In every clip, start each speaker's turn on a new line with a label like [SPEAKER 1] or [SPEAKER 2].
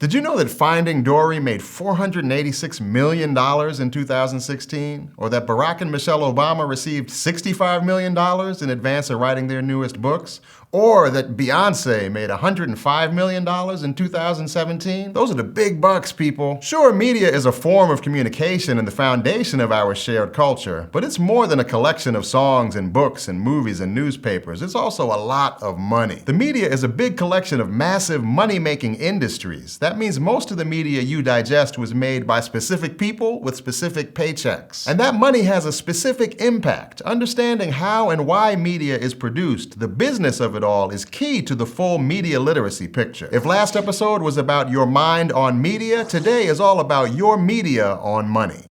[SPEAKER 1] Did you know that Finding Dory made $486 million in 2016? Or that Barack and Michelle Obama received $65 million in advance of writing their newest books? Or that Beyoncé made $105 million in 2017? Those are the big bucks, people. Sure, media is a form of communication and the foundation of our shared culture, but it's more than a collection of songs and books and movies and newspapers. It's also a lot of money. The media is a big collection of massive money-making industries. That means most of the media you digest was made by specific people with specific paychecks. And that money has a specific impact. Understanding how and why media is produced, the business of it all, is key to the full media literacy picture. If last episode was about your mind on media, today is all about your media on money.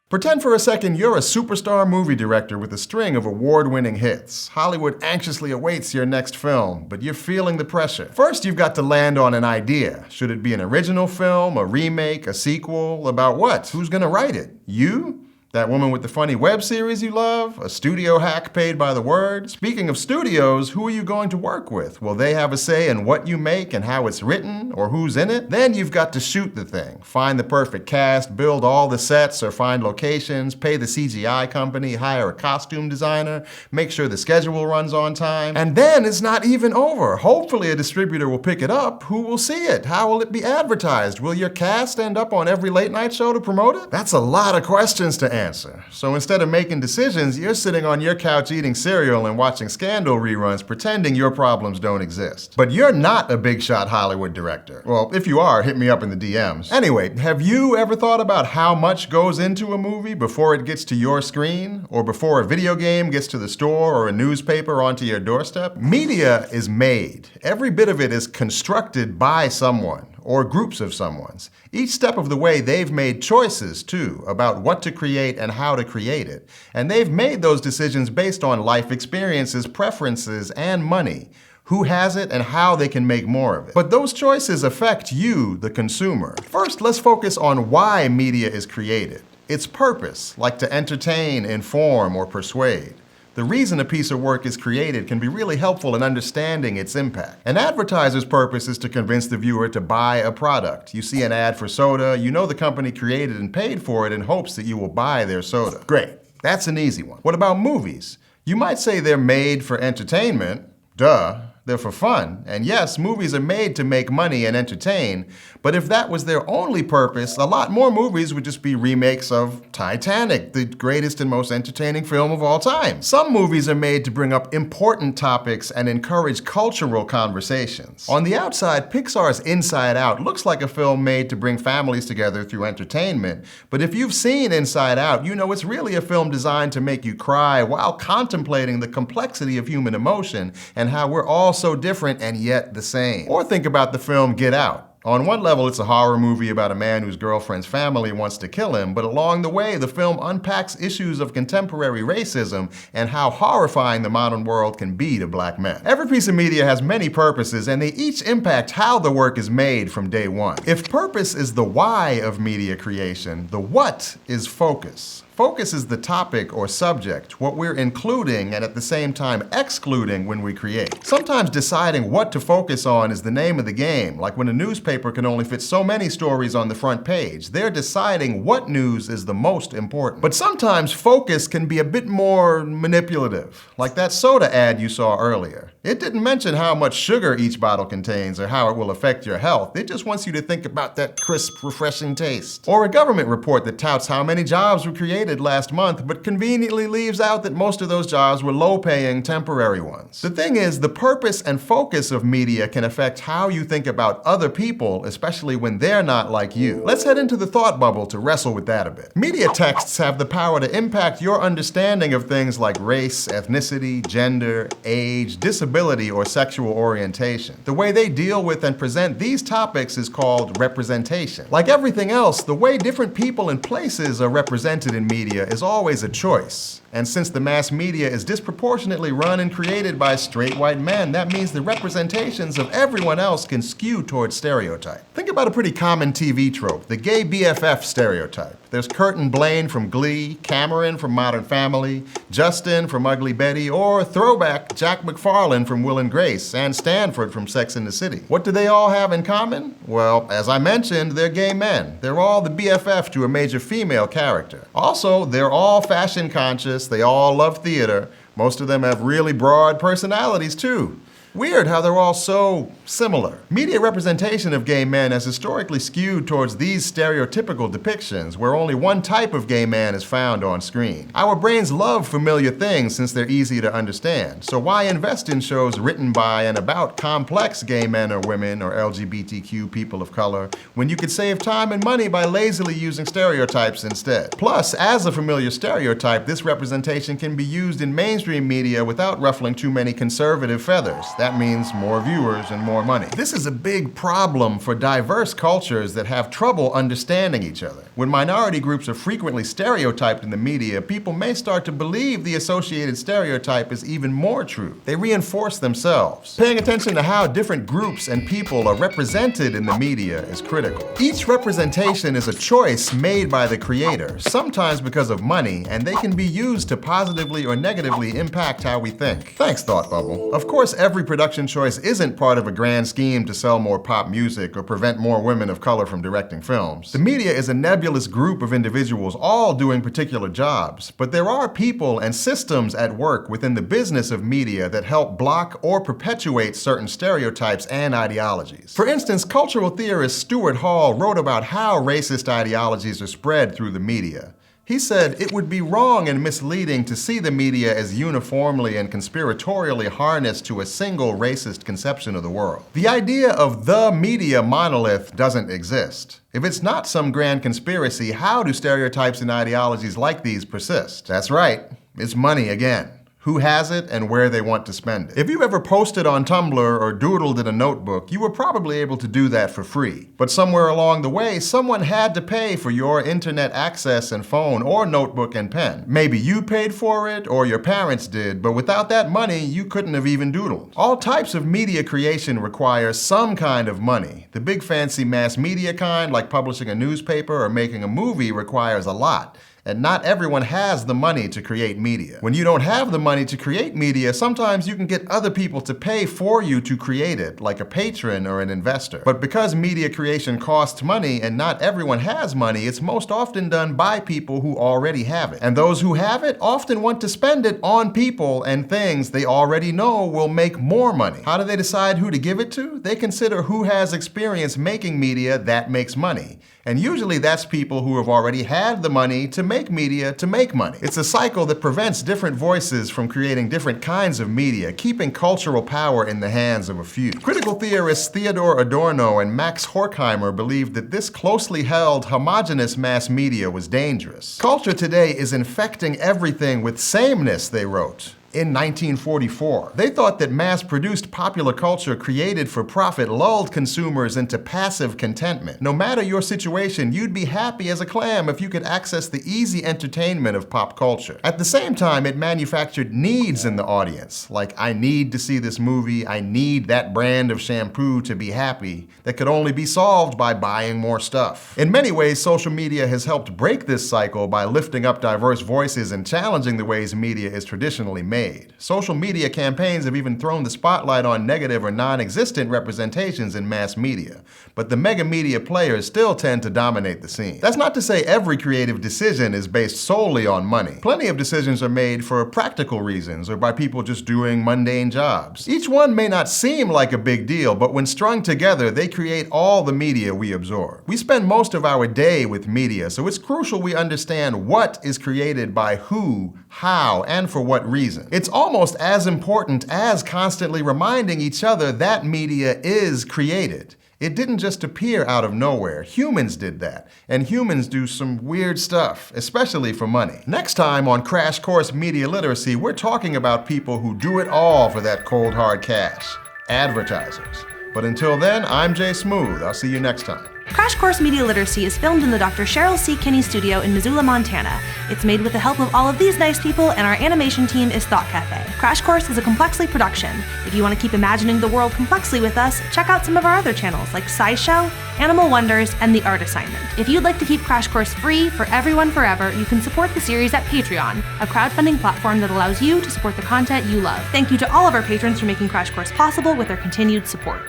[SPEAKER 1] Pretend for a second you're a superstar movie director with a string of award-winning hits. Hollywood anxiously awaits your next film, but you're feeling the pressure. First, you've got to land on an idea. Should it be an original film, a remake, a sequel? About what? Who's gonna write it? You? That woman with the funny web series you love? A studio hack paid by the word? Speaking of studios, who are you going to work with? Will they have a say in what you make and how it's written, or who's in it? Then you've got to shoot the thing. Find the perfect cast, build all the sets or find locations, pay the CGI company, hire a costume designer, make sure the schedule runs on time. And then it's not even over. Hopefully a distributor will pick it up. Who will see it? How will it be advertised? Will your cast end up on every late night show to promote it? That's a lot of questions to answer. So instead of making decisions, you're sitting on your couch eating cereal and watching Scandal reruns, pretending your problems don't exist. But you're not a big shot Hollywood director. Well, if you are, hit me up in the DMs. Anyway, have you ever thought about how much goes into a movie before it gets to your screen? Or before a video game gets to the store or a newspaper onto your doorstep? Media is made. Every bit of it is constructed by someone, or groups of someone's. Each step of the way, they've made choices, too, about what to create and how to create it. And they've made those decisions based on life experiences, preferences, and money. Who has it and how they can make more of it. But those choices affect you, the consumer. First, let's focus on why media is created. Its purpose, like to entertain, inform, or persuade. The reason a piece of work is created can be really helpful in understanding its impact. An advertiser's purpose is to convince the viewer to buy a product. You see an ad for soda, you know the company created and paid for it in hopes that you will buy their soda. Great, that's an easy one. What about movies? You might say they're made for entertainment. Duh. They're for fun. And yes, movies are made to make money and entertain, but if that was their only purpose, a lot more movies would just be remakes of Titanic, the greatest and most entertaining film of all time. Some movies are made to bring up important topics and encourage cultural conversations. On the outside, Pixar's Inside Out looks like a film made to bring families together through entertainment, but if you've seen Inside Out, you know it's really a film designed to make you cry while contemplating the complexity of human emotion and how we're all so different and yet the same. Or think about the film Get Out. On one level, it's a horror movie about a man whose girlfriend's family wants to kill him, but along the way, the film unpacks issues of contemporary racism and how horrifying the modern world can be to black men. Every piece of media has many purposes, and they each impact how the work is made from day one. If purpose is the why of media creation, the what is focus. Focus is the topic or subject, what we're including and at the same time excluding when we create. Sometimes deciding what to focus on is the name of the game, like when a newspaper can only fit so many stories on the front page. They're deciding what news is the most important. But sometimes focus can be a bit more manipulative, like that soda ad you saw earlier. It didn't mention how much sugar each bottle contains or how it will affect your health. It just wants you to think about that crisp, refreshing taste. Or a government report that touts how many jobs were created last month, but conveniently leaves out that most of those jobs were low-paying temporary ones. The thing is, the purpose and focus of media can affect how you think about other people, especially when they're not like you. Let's head into the thought bubble to wrestle with that a bit. Media texts have the power to impact your understanding of things like race, ethnicity, gender, age, disability, or sexual orientation. The way they deal with and present these topics is called representation. Like everything else, the way different people and places are represented in media is always a choice. And since the mass media is disproportionately run and created by straight white men, that means the representations of everyone else can skew towards stereotype. Think about a pretty common TV trope, the gay BFF stereotype. There's Kurt and Blaine from Glee, Cameron from Modern Family, Justin from Ugly Betty, or throwback Jack McFarlane from Will and Grace, and Stanford from Sex and the City. What do they all have in common? Well, as I mentioned, they're gay men. They're all the BFF to a major female character. Also, they're all fashion conscious, they all love theater. Most of them have really broad personalities too. Weird how they're all so similar. Media representation of gay men has historically skewed towards these stereotypical depictions, where only one type of gay man is found on screen. Our brains love familiar things since they're easy to understand, so why invest in shows written by and about complex gay men or women or LGBTQ people of color when you could save time and money by lazily using stereotypes instead? Plus, as a familiar stereotype, this representation can be used in mainstream media without ruffling too many conservative feathers. That means more viewers and more money. This is a big problem for diverse cultures that have trouble understanding each other. When minority groups are frequently stereotyped in the media, people may start to believe the associated stereotype is even more true. They reinforce themselves. Paying attention to how different groups and people are represented in the media is critical. Each representation is a choice made by the creator, sometimes because of money, and they can be used to positively or negatively impact how we think. Thanks, Thought Bubble. Of course, every production choice isn't part of a grand scheme to sell more pop music or prevent more women of color from directing films. The media is a nebulous group of individuals all doing particular jobs, but there are people and systems at work within the business of media that help block or perpetuate certain stereotypes and ideologies. For instance, cultural theorist Stuart Hall wrote about how racist ideologies are spread through the media. He said, "It would be wrong and misleading to see the media as uniformly and conspiratorially harnessed to a single racist conception of the world. The idea of the media monolith doesn't exist. If it's not some grand conspiracy, how do stereotypes and ideologies like these persist?" That's right, it's money again. Who has it and where they want to spend it. If you ever posted on Tumblr or doodled in a notebook, you were probably able to do that for free. But somewhere along the way, someone had to pay for your internet access and phone or notebook and pen. Maybe you paid for it or your parents did, but without that money, you couldn't have even doodled. All types of media creation require some kind of money. The big fancy mass media kind, like publishing a newspaper or making a movie, requires a lot. And not everyone has the money to create media. When you don't have the money to create media, sometimes you can get other people to pay for you to create it, like a patron or an investor. But because media creation costs money and not everyone has money, it's most often done by people who already have it. And those who have it often want to spend it on people and things they already know will make more money. How do they decide who to give it to? They consider who has experience making media that makes money. And usually that's people who have already had the money to make media to make money. It's a cycle that prevents different voices from creating different kinds of media, keeping cultural power in the hands of a few. Critical theorists Theodor Adorno and Max Horkheimer believed that this closely held, homogeneous mass media was dangerous. Culture today is infecting everything with sameness, they wrote. In 1944, they thought that mass-produced popular culture created for profit lulled consumers into passive contentment. No matter your situation, you'd be happy as a clam if you could access the easy entertainment of pop culture. At the same time, it manufactured needs in the audience, like I need to see this movie, I need that brand of shampoo to be happy, that could only be solved by buying more stuff. In many ways, social media has helped break this cycle by lifting up diverse voices and challenging the ways media is traditionally made. Social media campaigns have even thrown the spotlight on negative or non-existent representations in mass media, but the mega media players still tend to dominate the scene. That's not to say every creative decision is based solely on money. Plenty of decisions are made for practical reasons or by people just doing mundane jobs. Each one may not seem like a big deal, but when strung together, they create all the media we absorb. We spend most of our day with media, so it's crucial we understand what is created by who, how, and for what reason. It's almost as important as constantly reminding each other that media is created. It didn't just appear out of nowhere. Humans did that. And humans do some weird stuff, especially for money. Next time on Crash Course Media Literacy, we're talking about people who do it all for that cold hard cash. Advertisers. But until then, I'm Jay Smooth. I'll see you next time.
[SPEAKER 2] Crash Course Media Literacy is filmed in the Dr. Cheryl C. Kinney studio in Missoula, Montana. It's made with the help of all of these nice people, and our animation team is Thought Cafe. Crash Course is a Complexly production. If you want to keep imagining the world complexly with us, check out some of our other channels like SciShow, Animal Wonders, and The Art Assignment. If you'd like to keep Crash Course free for everyone forever, you can support the series at Patreon, a crowdfunding platform that allows you to support the content you love. Thank you to all of our patrons for making Crash Course possible with their continued support.